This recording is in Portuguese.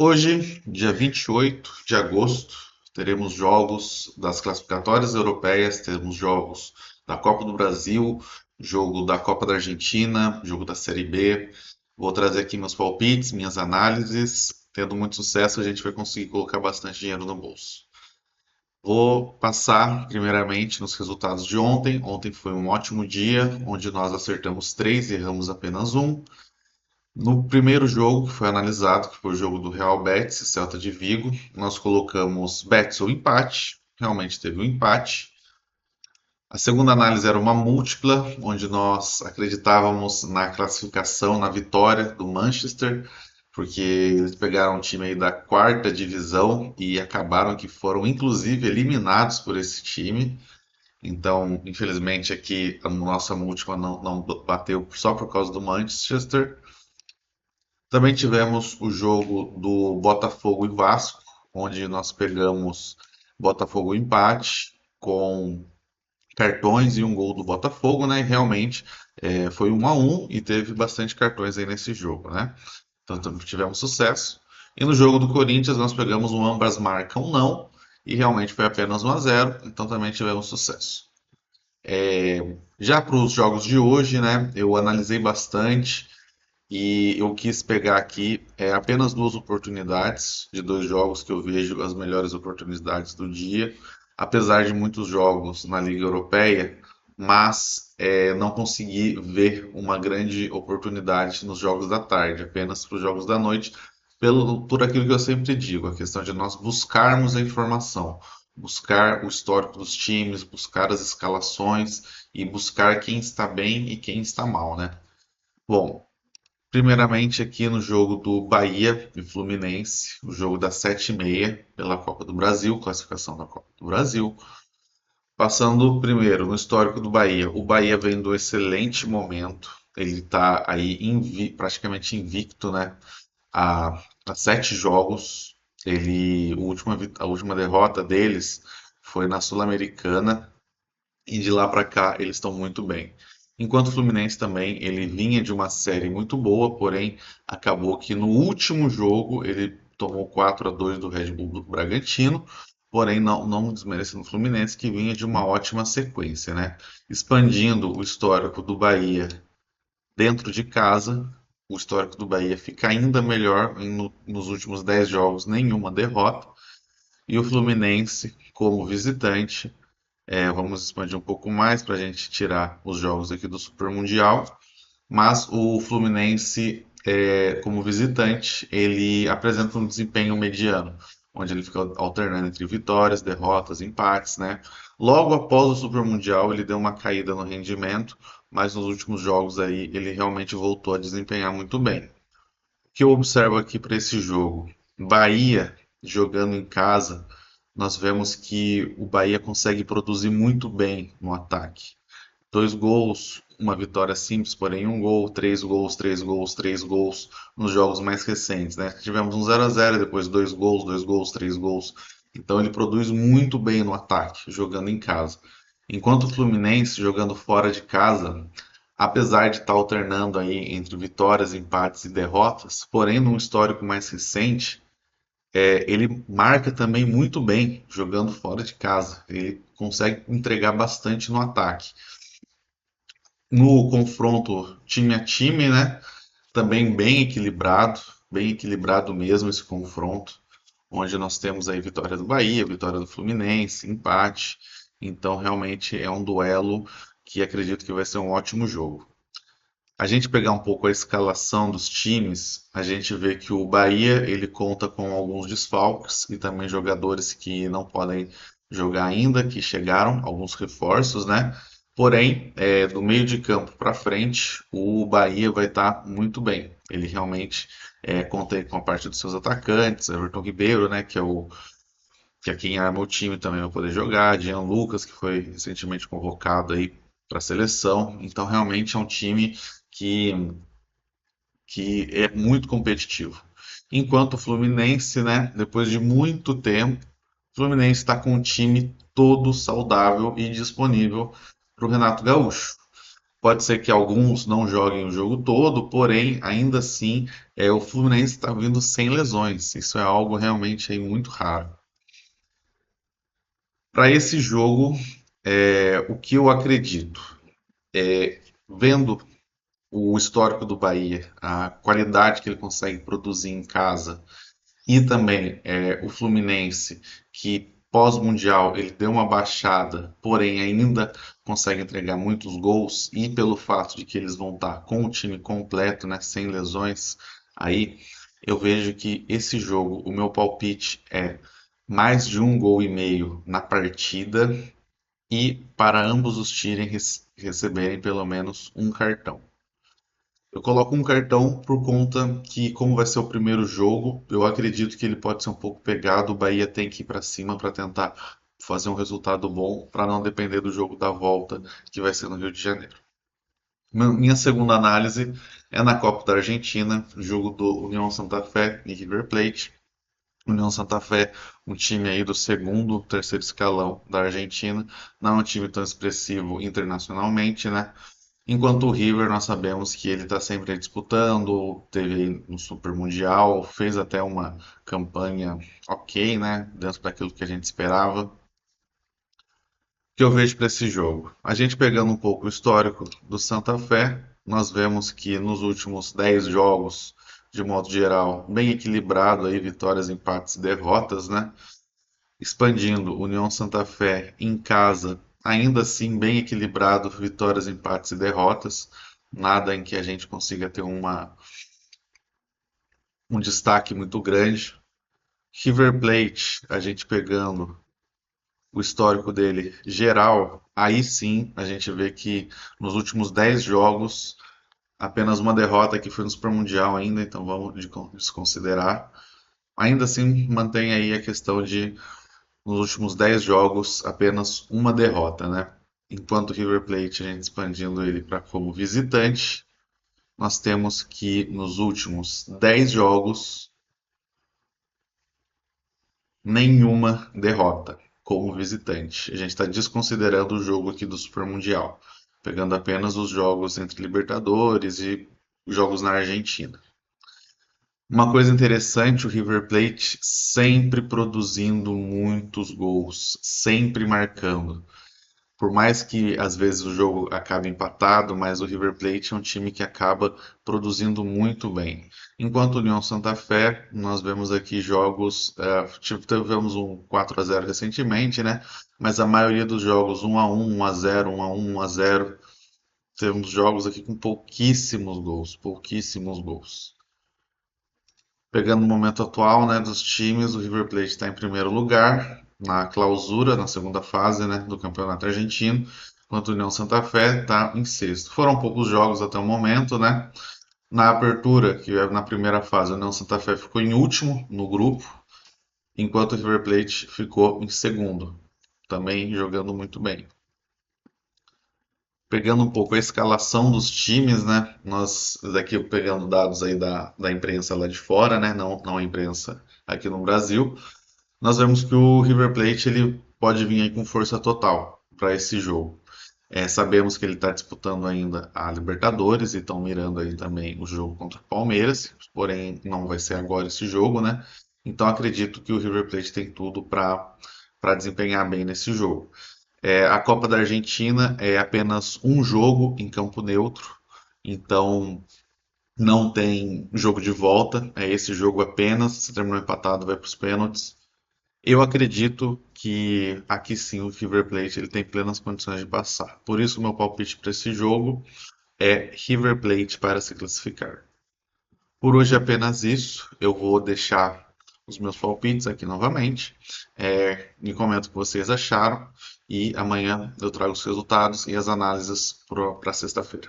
Hoje, dia 28 de agosto, teremos jogos das classificatórias europeias, teremos jogos da Copa do Brasil, jogo da Copa da Argentina, jogo da Série B. Vou trazer aqui meus palpites, minhas análises. Tendo muito sucesso, a gente vai conseguir colocar bastante dinheiro no bolso. Vou passar primeiramente nos resultados de ontem. Ontem foi um ótimo dia, onde nós acertamos três e erramos apenas um. No primeiro jogo que foi analisado, que foi o jogo do Real Betis e Celta de Vigo, nós colocamos Betis ou empate, realmente teve um empate. A segunda análise era uma múltipla, onde nós acreditávamos na classificação, na vitória do Manchester, porque eles pegaram um time aí da quarta divisão e acabaram que foram inclusive eliminados por esse time. Então, infelizmente aqui a nossa múltipla não bateu só por causa do Manchester. Também tivemos o jogo do Botafogo e Vasco, onde nós pegamos Botafogo empate com cartões e um gol do Botafogo, né? E realmente foi 1-1 e teve bastante cartões aí nesse jogo, né? Então tivemos sucesso. E no jogo do Corinthians nós pegamos um ambas marcam não e realmente foi apenas 1-0, então também tivemos sucesso. Já para os jogos de hoje, né? Eu analisei bastante. E eu quis pegar aqui apenas duas oportunidades de dois jogos que eu vejo as melhores oportunidades do dia, apesar de muitos jogos na Liga Europeia, mas não consegui ver uma grande oportunidade nos jogos da tarde, apenas para os jogos da noite, por aquilo que eu sempre digo, a questão de nós buscarmos a informação, buscar o histórico dos times, buscar as escalações e buscar quem está bem e quem está mal, né? Bom, primeiramente aqui no jogo do Bahia e Fluminense, o jogo das 7h30 pela Copa do Brasil, classificação da Copa do Brasil. Passando primeiro no histórico do Bahia, o Bahia vem do excelente momento, ele está aí praticamente invicto, né? Há 7 jogos, a última derrota deles foi na Sul-Americana e de lá para cá eles estão muito bem. Enquanto o Fluminense também, ele vinha de uma série muito boa, porém acabou que no último jogo ele tomou 4-2 do Red Bull do Bragantino, porém não desmerecendo o Fluminense, que vinha de uma ótima sequência, né? Expandindo o histórico do Bahia dentro de casa, o histórico do Bahia fica ainda melhor nos últimos 10 jogos, nenhuma derrota, e o Fluminense, como visitante, vamos expandir um pouco mais para a gente tirar os jogos aqui do Super Mundial. Mas o Fluminense, como visitante, ele apresenta um desempenho mediano, onde ele fica alternando entre vitórias, derrotas, empates, né? Logo após o Super Mundial, ele deu uma caída no rendimento, mas nos últimos jogos aí ele realmente voltou a desempenhar muito bem. O que eu observo aqui para esse jogo? Bahia jogando em casa, nós vemos que o Bahia consegue produzir muito bem no ataque. Dois gols, uma vitória simples, porém um gol, três gols, três gols, três gols nos jogos mais recentes, né? Tivemos um 0-0, depois dois gols, três gols. Então ele produz muito bem no ataque, jogando em casa. Enquanto o Fluminense, jogando fora de casa, apesar de estar alternando aí entre vitórias, empates e derrotas, porém num histórico mais recente, ele marca também muito bem jogando fora de casa. Ele consegue entregar bastante no ataque. No confronto time a time, né? Também bem equilibrado mesmo esse confronto, onde nós temos aí vitória do Bahia, vitória do Fluminense, empate. Então realmente é um duelo que acredito que vai ser um ótimo jogo. A gente pegar um pouco a escalação dos times, a gente vê que o Bahia ele conta com alguns desfalques e também jogadores que não podem jogar ainda, que chegaram, alguns reforços, né? Porém, do meio de campo para frente, o Bahia vai estar muito bem. Ele realmente conta aí com a parte dos seus atacantes, Everton Ribeiro, né? Que é quem arma o time também vai poder jogar, Jean Lucas, que foi recentemente convocado aí para a seleção. Então, realmente é um time que, que é muito competitivo. Enquanto o Fluminense, né, depois de muito tempo, o Fluminense está com o time todo saudável e disponível para o Renato Gaúcho. Pode ser que alguns não joguem o jogo todo, porém, ainda assim, o Fluminense está vindo sem lesões. Isso é algo realmente aí muito raro. Para esse jogo, o que eu acredito, vendo o histórico do Bahia, a qualidade que ele consegue produzir em casa, e também o Fluminense, que pós-mundial ele deu uma baixada, porém ainda consegue entregar muitos gols, e pelo fato de que eles vão estar com o time completo, né, sem lesões, aí eu vejo que esse jogo, o meu palpite é mais de um gol e meio na partida e para ambos os times receberem pelo menos um cartão. Eu coloco um cartão por conta que, como vai ser o primeiro jogo, eu acredito que ele pode ser um pouco pegado. O Bahia tem que ir para cima para tentar fazer um resultado bom, para não depender do jogo da volta, que vai ser no Rio de Janeiro. Minha segunda análise é na Copa da Argentina, jogo do União Santa Fé e River Plate. União Santa Fé, um time aí do segundo, terceiro escalão da Argentina, não é um time tão expressivo internacionalmente, né? Enquanto o River, nós sabemos que ele está sempre disputando, teve no Super Mundial, fez até uma campanha ok, né? Dentro daquilo que a gente esperava. O que eu vejo para esse jogo? A gente pegando um pouco o histórico do Santa Fé, nós vemos que nos últimos 10 jogos, de modo geral, bem equilibrado aí, vitórias, empates e derrotas, né? Expandindo, União Santa Fé em casa, ainda assim bem equilibrado, vitórias, empates e derrotas. Nada em que a gente consiga ter um destaque muito grande. River Plate, a gente pegando o histórico dele geral, aí sim a gente vê que nos últimos 10 jogos, apenas uma derrota que foi no Super Mundial ainda, então vamos desconsiderar. Ainda assim, mantém aí a questão de nos últimos 10 jogos, apenas uma derrota, né? Enquanto o River Plate, a gente expandindo ele para como visitante, nós temos que nos últimos 10 jogos, nenhuma derrota como visitante. A gente está desconsiderando o jogo aqui do Super Mundial, pegando apenas os jogos entre Libertadores e jogos na Argentina. Uma coisa interessante, o River Plate sempre produzindo muitos gols, sempre marcando. Por mais que às vezes o jogo acabe empatado, mas o River Plate é um time que acaba produzindo muito bem. Enquanto o União Santa Fé, nós vemos aqui jogos, tivemos um 4-0 recentemente, né? Mas a maioria dos jogos 1-1, 1-0, 1-1, 1-0. Temos jogos aqui com pouquíssimos gols, pouquíssimos gols. Pegando o momento atual, né, dos times, o River Plate está em primeiro lugar na clausura, na segunda fase, né, do Campeonato Argentino, enquanto o União Santa Fé está em sexto. Foram poucos jogos até o momento, né? Na apertura, que é na primeira fase, o União Santa Fé ficou em último no grupo, enquanto o River Plate ficou em segundo, também jogando muito bem. Pegando um pouco a escalação dos times, né? Nós daqui pegando dados aí da imprensa lá de fora, né? Não a imprensa aqui no Brasil. Nós vemos que o River Plate ele pode vir aí com força total para esse jogo. Sabemos que ele está disputando ainda a Libertadores e estão mirando aí também o jogo contra o Palmeiras, porém não vai ser agora esse jogo, né? Então acredito que o River Plate tem tudo para desempenhar bem nesse jogo. A Copa da Argentina é apenas um jogo em campo neutro, então não tem jogo de volta, é esse jogo apenas. Se terminou empatado, vai para os pênaltis. Eu acredito que aqui sim o River Plate ele tem plenas condições de passar. Por isso, o meu palpite para esse jogo é River Plate para se classificar. Por hoje é apenas isso. Eu vou deixar os meus palpites aqui novamente. Me comenta o que vocês acharam. E amanhã eu trago os resultados e as análises para sexta-feira.